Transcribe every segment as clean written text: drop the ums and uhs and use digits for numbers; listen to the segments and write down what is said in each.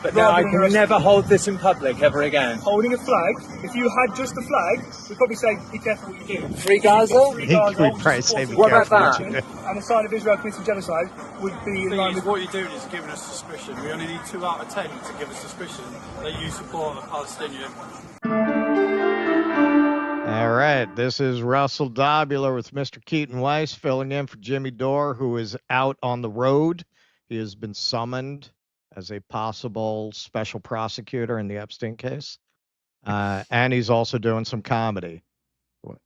But now I can never hold this in public ever again. Holding a flag, if you had just a flag, we'd probably say, be careful what you do. Free Gaza? Free Gaza, We'd probably say, be what about careful that? And a sign of Israel committing genocide would be in line with... What you're doing is giving us suspicion. We only need 2 out of 10 to give us suspicion that you support a Palestinian. All right, this is Russell Dobular with Mr. Keaton Weiss filling in for Jimmy Dore, who is out on the road. He has been summoned as a possible special prosecutor in the Epstein case. And he's also doing some comedy.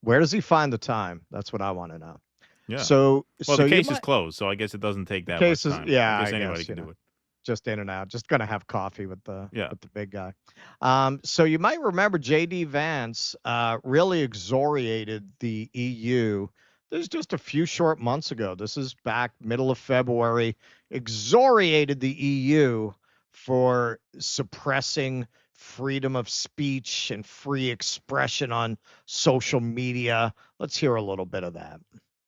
Where does he find the time? That's what I want to know. Yeah. So the case is closed, so I guess it doesn't take that much time. Yeah, I guess anybody can do it. Just in and out. Just going to have coffee with the big guy. So you might remember JD Vance really excoriated the EU. This is just a few short months ago. This is back middle of February. Excoriated the EU for suppressing freedom of speech and free expression on social media. Let's hear a little bit of that.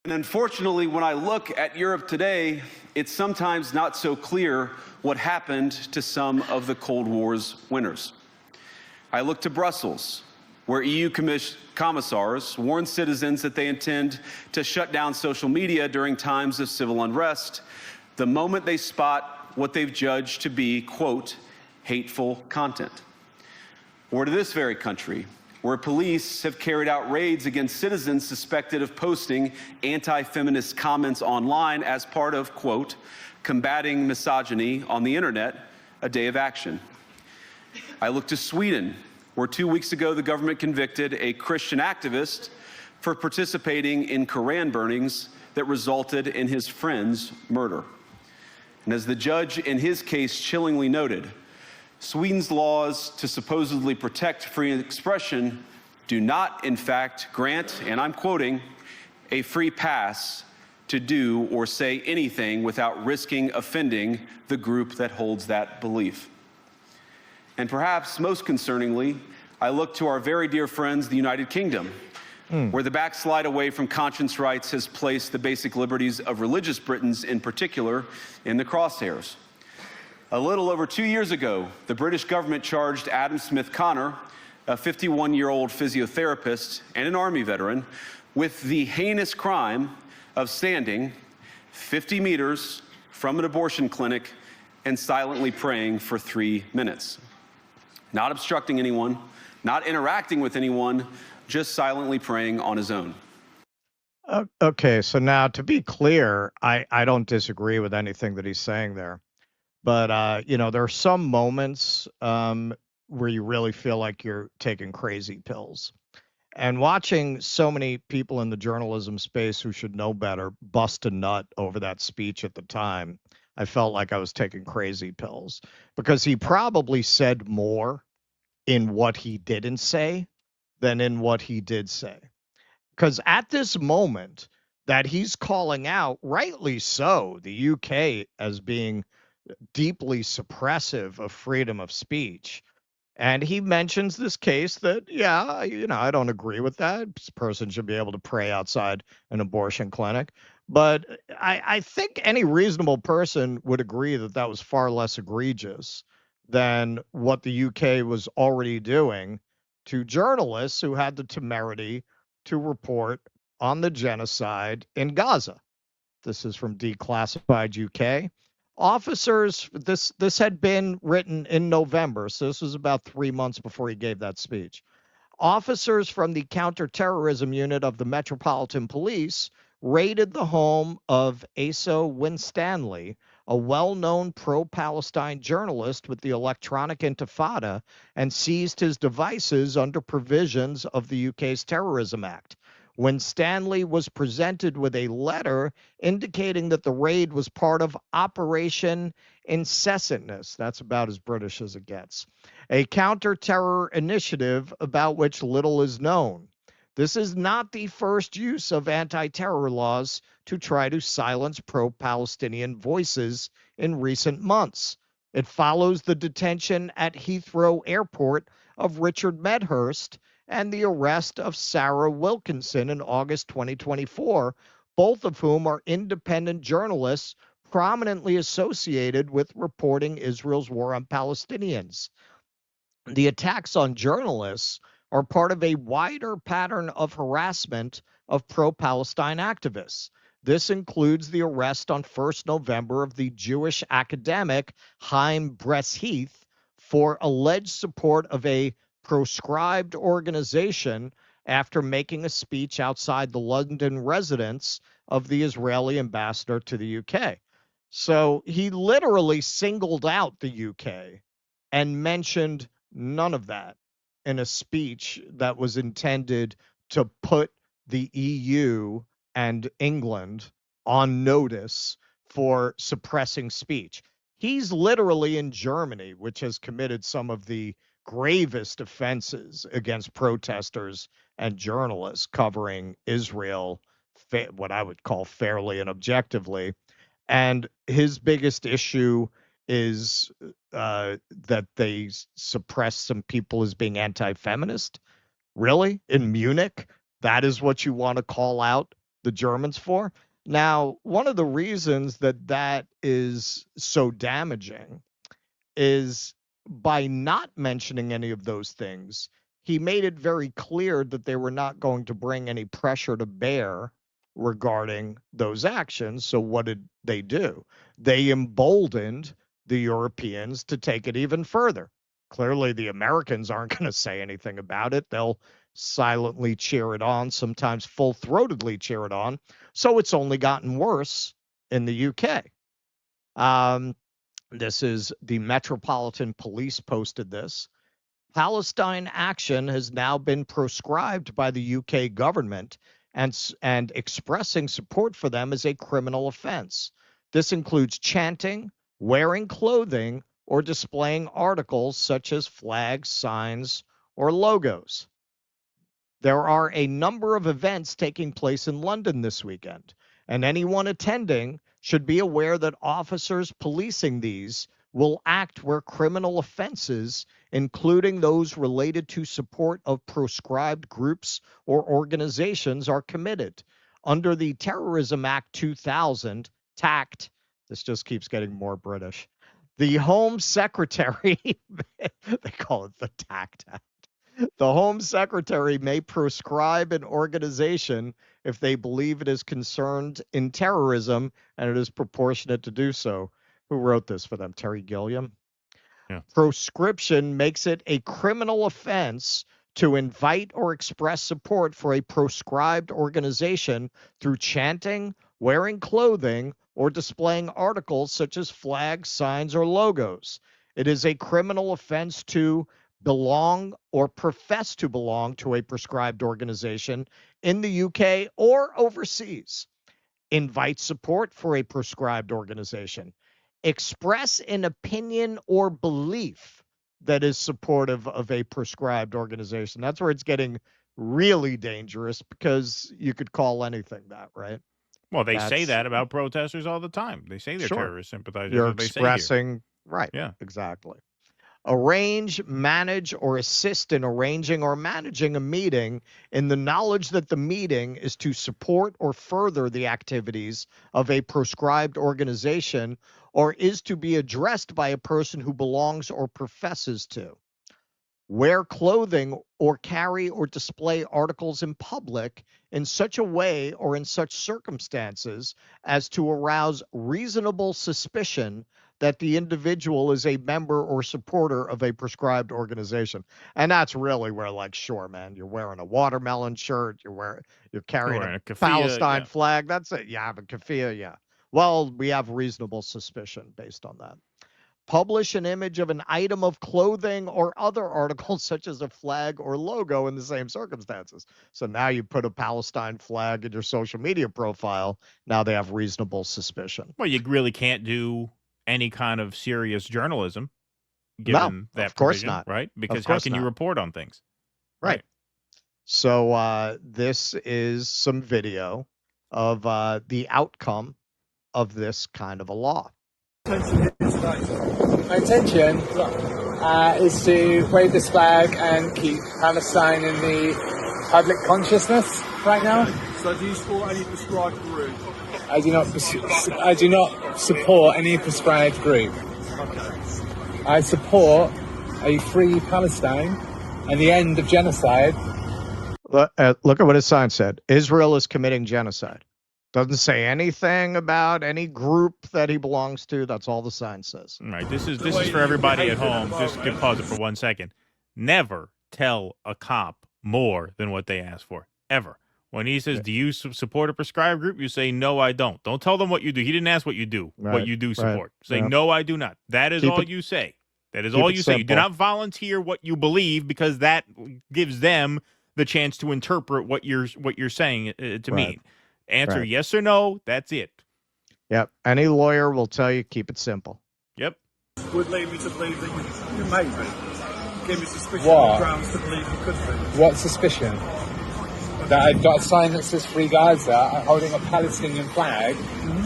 And unfortunately, when I look at Europe today, it's sometimes not so clear what happened to some of the Cold War's winners. I look to Brussels, where EU commissars warn citizens that they intend to shut down social media during times of civil unrest the moment they spot what they've judged to be, quote, hateful content. Or to this very country, where police have carried out raids against citizens suspected of posting anti-feminist comments online as part of, quote, combating misogyny on the internet, a day of action. I look to Sweden, where 2 weeks ago the government convicted a Christian activist for participating in Koran burnings that resulted in his friend's murder. And as the judge in his case chillingly noted, Sweden's laws to supposedly protect free expression do not, in fact, grant, and I'm quoting, a free pass to do or say anything without risking offending the group that holds that belief. And perhaps most concerningly, I look to our very dear friends, the United Kingdom, where the backslide away from conscience rights has placed the basic liberties of religious Britons in particular in the crosshairs. A little over 2 years ago, the British government charged Adam Smith Connor, a 51-year-old physiotherapist and an Army veteran, with the heinous crime of standing 50 meters from an abortion clinic and silently praying for 3 minutes. Not obstructing anyone, not interacting with anyone, just silently praying on his own. Okay, so now to be clear, I don't disagree with anything that he's saying there. But, there are some moments where you really feel like you're taking crazy pills. And watching so many people in the journalism space who should know better bust a nut over that speech at the time, I felt like I was taking crazy pills. Because he probably said more in what he didn't say than in what he did say. Because at this moment that he's calling out, rightly so, the UK as being deeply suppressive of freedom of speech. And he mentions this case that, I don't agree with that. This person should be able to pray outside an abortion clinic. But I think any reasonable person would agree that that was far less egregious than what the UK was already doing to journalists who had the temerity to report on the genocide in Gaza. This is from Declassified UK. Officers, this had been written in November, so this was about 3 months before he gave that speech. Officers from the counterterrorism unit of the Metropolitan Police raided the home of Asa Winstanley, a well-known pro-Palestine journalist with the Electronic Intifada, and seized his devices under provisions of the UK's Terrorism Act. Winstanley was presented with a letter indicating that the raid was part of Operation Incessantness. That's about as British as it gets. A counter-terror initiative about which little is known. This is not the first use of anti-terror laws to try to silence pro-Palestinian voices in recent months. It follows the detention at Heathrow Airport of Richard Medhurst and the arrest of Sarah Wilkinson in August 2024, both of whom are independent journalists prominently associated with reporting Israel's war on Palestinians. The attacks on journalists are part of a wider pattern of harassment of pro-Palestine activists. This includes the arrest on 1st November of the Jewish academic Chaim Bresheath for alleged support of a proscribed organization after making a speech outside the London residence of the Israeli ambassador to the UK. So he literally singled out the UK and mentioned none of that in a speech that was intended to put the EU and England on notice for suppressing speech. He's literally in Germany, which has committed some of the gravest offenses against protesters and journalists covering Israel, what I would call fairly and objectively. And his biggest issue is that they suppress some people as being anti-feminist. Really? In Munich? That is what you want to call out the Germans for? Now, one of the reasons that is so damaging is by not mentioning any of those things, he made it very clear that they were not going to bring any pressure to bear regarding those actions. So what did they do? They emboldened the Europeans to take it even further. Clearly, the Americans aren't going to say anything about it. They'll silently cheer it on, sometimes full-throatedly cheer it on. So it's only gotten worse in the UK. This is the Metropolitan Police posted this. Palestine action has now been proscribed by the UK government, and expressing support for them is a criminal offense. This includes chanting, wearing clothing, or displaying articles such as flags, signs, or logos. There are a number of events taking place in London this weekend, and anyone attending should be aware that officers policing these will act where criminal offenses, including those related to support of proscribed groups or organizations, are committed. Under the Terrorism Act 2000, TACT, this just keeps getting more British, the Home Secretary, they call it the TACT Act, the Home Secretary may proscribe an organization if they believe it is concerned in terrorism and it is proportionate to do so. Who wrote this for them? Terry Gilliam? Yeah. Proscription makes it a criminal offense to invite or express support for a proscribed organization through chanting, wearing clothing, or displaying articles such as flags, signs, or logos. It is a criminal offense to belong or profess to belong to a proscribed organization in the UK or overseas. Invite support for a proscribed organization. Express an opinion or belief that is supportive of a proscribed organization. That's where it's getting really dangerous, because you could call anything that, right? Well, they say that about protesters all the time. They say they're terrorist sympathizers. You're expressing, right? Yeah, exactly. Arrange, manage, or assist in arranging or managing a meeting in the knowledge that the meeting is to support or further the activities of a proscribed organization or is to be addressed by a person who belongs or professes to. Wear clothing or carry or display articles in public in such a way or in such circumstances as to arouse reasonable suspicion that the individual is a member or supporter of a prescribed organization. And that's really where, like, sure, man, you're wearing a watermelon shirt, you're carrying a Palestine flag. That's it. You have a keffiyeh, yeah. Well, we have reasonable suspicion based on that. Publish an image of an item of clothing or other articles such as a flag or logo in the same circumstances. So now you put a Palestine flag in your social media profile. Now they have reasonable suspicion. Well, you really can't do any kind of serious journalism given that of course provision, not. Right? Because how can you report on things? Right. So this is some video of the outcome of this kind of a law. My intention is to wave this flag and keep Palestine in the public consciousness right now. So do you support any prescribed group? I do not support any prescribed group. I support a free Palestine and the end of genocide. Look at what his sign said. Israel is committing genocide. Doesn't say anything about any group that he belongs to. That's all the sign says. All right, this is for everybody at home. Just pause it for 1 second. Never tell a cop more than what they ask for, ever. When he says, do you support a prescribed group? You say, no, I don't. Don't tell them what you do. He didn't ask what you do, what you do support. Say, no, I do not. That is all you say. That is all you say. You do not volunteer what you believe, because that gives them the chance to interpret what you're saying to mean. Answer yes or no. That's it. Yep. Any lawyer will tell you, keep it simple. Yep. Would lead me to believe that you may be. Give me suspicion What? grounds to believe you could be. What suspicion? That I've got a sign that says Free Gaza, I'm holding a Palestinian flag,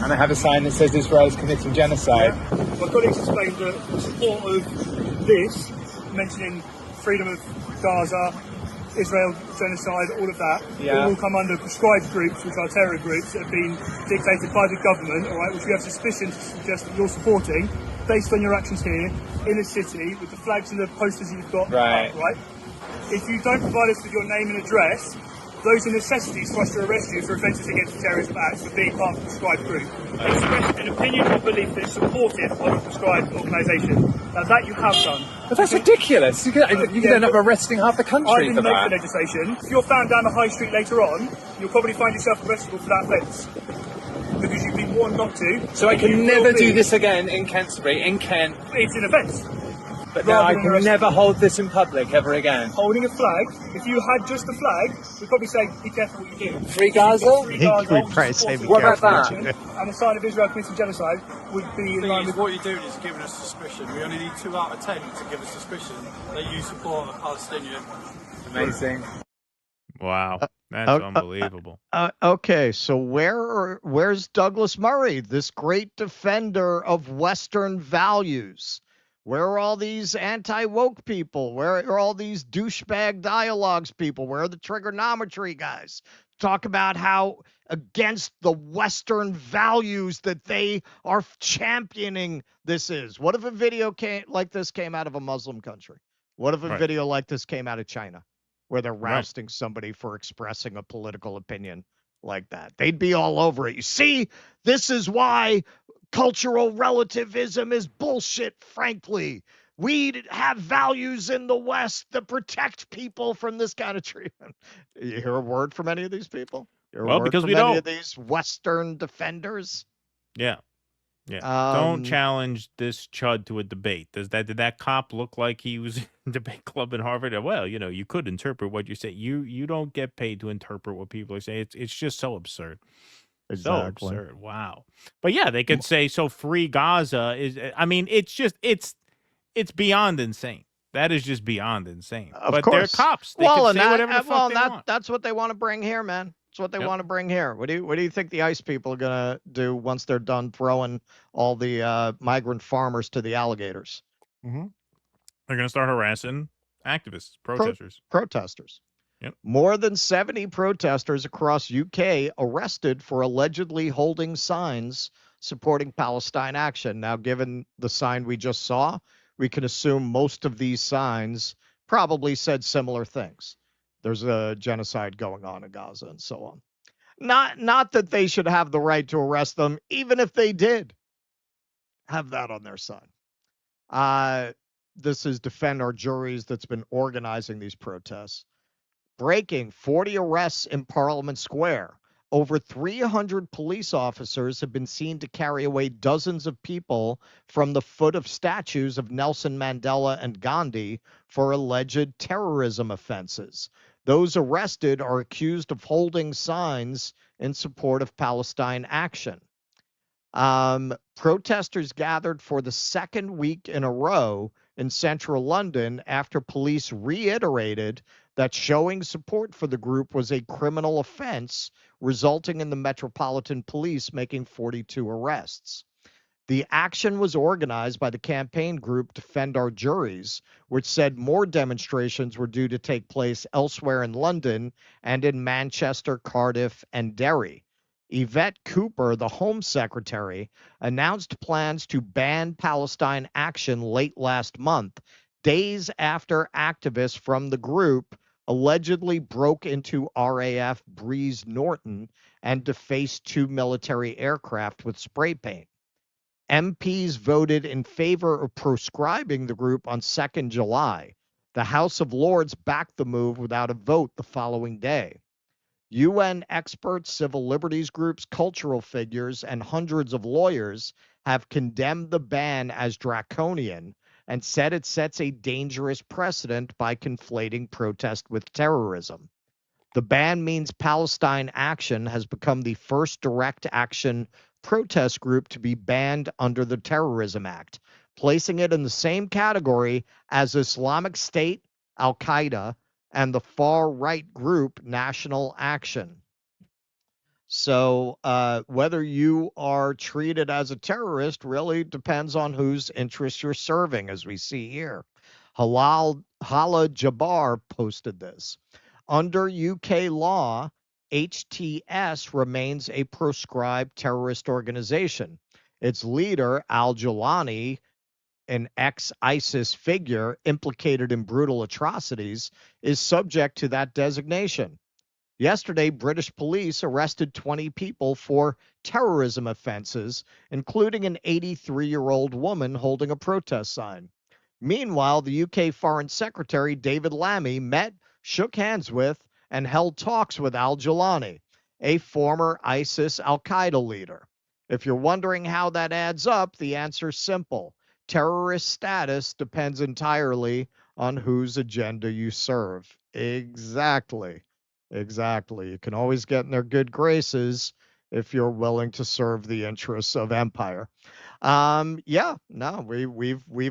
and I have a sign that says Israel is committing genocide. My colleagues explained the support of this, mentioning freedom of Gaza, Israel genocide, all of that. Yeah. It will come under prescribed groups, which are terror groups that have been dictated by the government, all right, which we have suspicion to suggest that you're supporting, based on your actions here in the city, with the flags and the posters you've got up, right? If you don't provide us with your name and address, those are necessities for us to arrest you for offences against terrorism acts for being part of a prescribed group. Express an opinion or belief that is supportive of a prescribed organisation. Now that you have done. But that's ridiculous. You could end up arresting half the country I'm for in the that. legislation. If you're found down the high street later on, you'll probably find yourself arrestable for that offence. Because you've been warned not to. So I can never do this again in Canterbury, in Kent. It's an offence. But now I can never hold this in public ever again. Holding a flag, if you had just a flag, we'd probably say, be careful what you do. Free Gaza? Free Gaza, We'd probably say, be What about careful that? and the sign of Israel committing genocide would be in line with What you're doing is giving us suspicion. We only need 2 out of 10 to give us suspicion that you support a Palestinian. Amazing. Wow. That's unbelievable. Okay, so where's Douglas Murray, this great defender of Western values? Where are all these anti-woke people? Where are all these douchebag dialogues people? Where are the trigonometry guys? Talk about how against the Western values that they are championing this is. What if a video like this came out of a Muslim country? What if a video like this came out of China, where they're rousting somebody for expressing a political opinion like that? They'd be all over it. You see, this is why cultural relativism is bullshit, frankly. We have values in the West that protect people from this kind of treatment. You hear a word from any of these people? Because we any don't. of these Western defenders? Yeah. Don't challenge this chud to a debate. Did that cop look like he was in a debate club in Harvard? Well, you could interpret what you say. You don't get paid to interpret what people are saying. It's just so absurd. Exactly. So absurd. Wow. But yeah, they could say, so Free Gaza is, I mean, it's beyond insane. That is just beyond insane. Of course. They're cops. They can say whatever the fuck they want. That's what they want to bring here, man. That's what they want to bring here. What do you think the ICE people are going to do once they're done throwing all the migrant farmers to the alligators? Mm-hmm. They're going to start harassing activists, protesters. Protesters. Yep. More than 70 protesters across UK arrested for allegedly holding signs supporting Palestine action. Now, given the sign we just saw, we can assume most of these signs probably said similar things. There's a genocide going on in Gaza and so on. Not that they should have the right to arrest them, even if they did have that on their side. This is Defend Our Juries that's been organizing these protests. Breaking 40 arrests in Parliament Square. Over 300 police officers have been seen to carry away dozens of people from the foot of statues of Nelson Mandela and Gandhi for alleged terrorism offenses. Those arrested are accused of holding signs in support of Palestine action. Protesters gathered for the second week in a row in central London after police reiterated that showing support for the group was a criminal offense, resulting in the Metropolitan Police making 42 arrests. The action was organized by the campaign group Defend Our Juries, which said more demonstrations were due to take place elsewhere in London and in Manchester, Cardiff, and Derry. Yvette Cooper, the Home Secretary, announced plans to ban Palestine action late last month, days after activists from the group allegedly broke into RAF Breeze Norton and defaced 2 military aircraft with spray paint. MPs voted in favor of proscribing the group on 2nd July. The House of Lords backed the move without a vote the following day. UN experts, civil liberties groups, cultural figures, and hundreds of lawyers have condemned the ban as draconian and said it sets a dangerous precedent by conflating protest with terrorism. The ban means Palestine Action has become the first direct action protest group to be banned under the Terrorism Act, placing it in the same category as Islamic State, Al-Qaeda, and the far-right group National Action. So whether you are treated as a terrorist really depends on whose interests you're serving, as we see here. Hala Jabbar posted this. Under UK law, HTS remains a proscribed terrorist organization. Its leader, al-Jawlani, an ex-ISIS figure implicated in brutal atrocities, is subject to that designation. Yesterday, British police arrested 20 people for terrorism offenses, including an 83-year-old woman holding a protest sign. Meanwhile, the UK Foreign Secretary, David Lammy, met, shook hands with, and held talks with al-Jawlani, a former ISIS al-Qaeda leader. If you're wondering how that adds up, the answer's simple. Terrorist status depends entirely on whose agenda you serve. Exactly. You can always get in their good graces if you're willing to serve the interests of empire. We've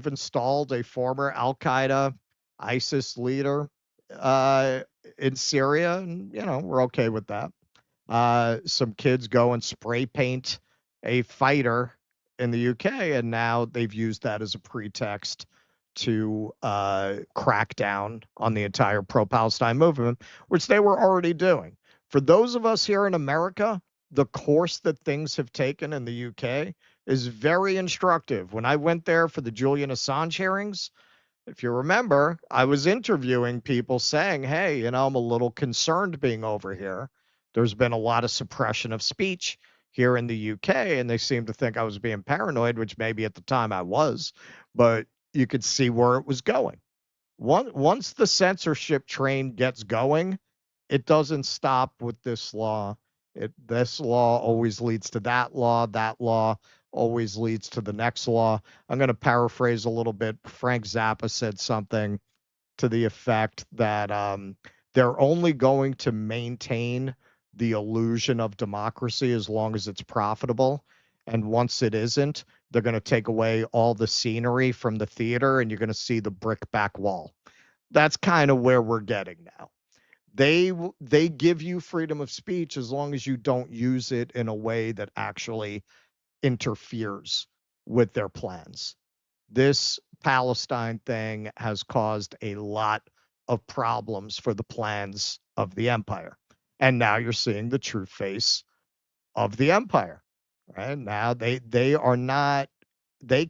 installed a former Al-Qaeda ISIS leader in Syria, and we're okay with that. Some kids go and spray paint a fighter in the UK, and now they've used that as a pretext to crack down on the entire pro-Palestine movement, which they were already doing. For those of us here in America, the course that things have taken in the UK is very instructive. When I went there for the Julian Assange hearings, if you remember, I was interviewing people saying, hey, I'm a little concerned being over here. There's been a lot of suppression of speech here in the UK, and they seemed to think I was being paranoid, which maybe at the time I was, but you could see where it was going. Once the censorship train gets going, it doesn't stop with this law. This law always leads to that law always leads to the next law. I'm going to paraphrase a little bit. Frank Zappa said something to the effect that they're only going to maintain the illusion of democracy as long as it's profitable. And once it isn't, they're going to take away all the scenery from the theater and you're going to see the brick back wall. That's kind of where we're getting now. They give you freedom of speech as long as you don't use it in a way that actually interferes with their plans. This Palestine thing has caused a lot of problems for the plans of the empire. And now you're seeing the true face of the empire. Right now, they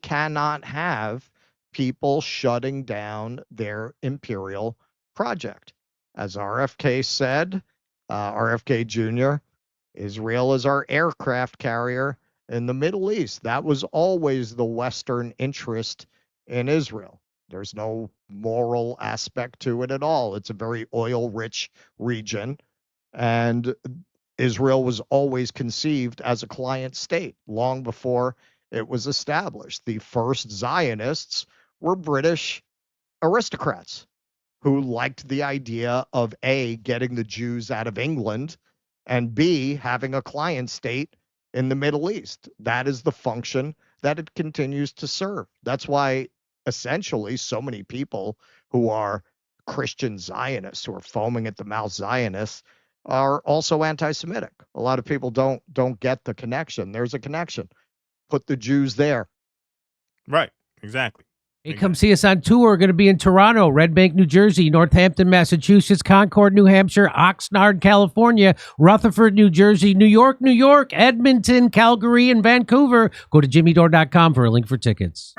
cannot have people shutting down their imperial project. As RFK said, RFK Jr., Israel is our aircraft carrier in the Middle East. That was always the Western interest in Israel. There's no moral aspect to it at all. It's a very oil-rich region, and Israel was always conceived as a client state long before it was established. The first Zionists were British aristocrats who liked the idea of A, getting the Jews out of England, and B, having a client state in the Middle East. That is the function that it continues to serve. That's why essentially so many people who are Christian Zionists, who are foaming at the mouth Zionists, are also anti-Semitic. A lot of people don't get the connection. There's a connection. Put the Jews there. Right, exactly. Hey, come see us on tour. We're going to be in Toronto, Red Bank, New Jersey, Northampton, Massachusetts, Concord, New Hampshire, Oxnard, California, Rutherford, New Jersey, New York, Edmonton, Calgary, and Vancouver. Go to jimmydore.com for a link for tickets.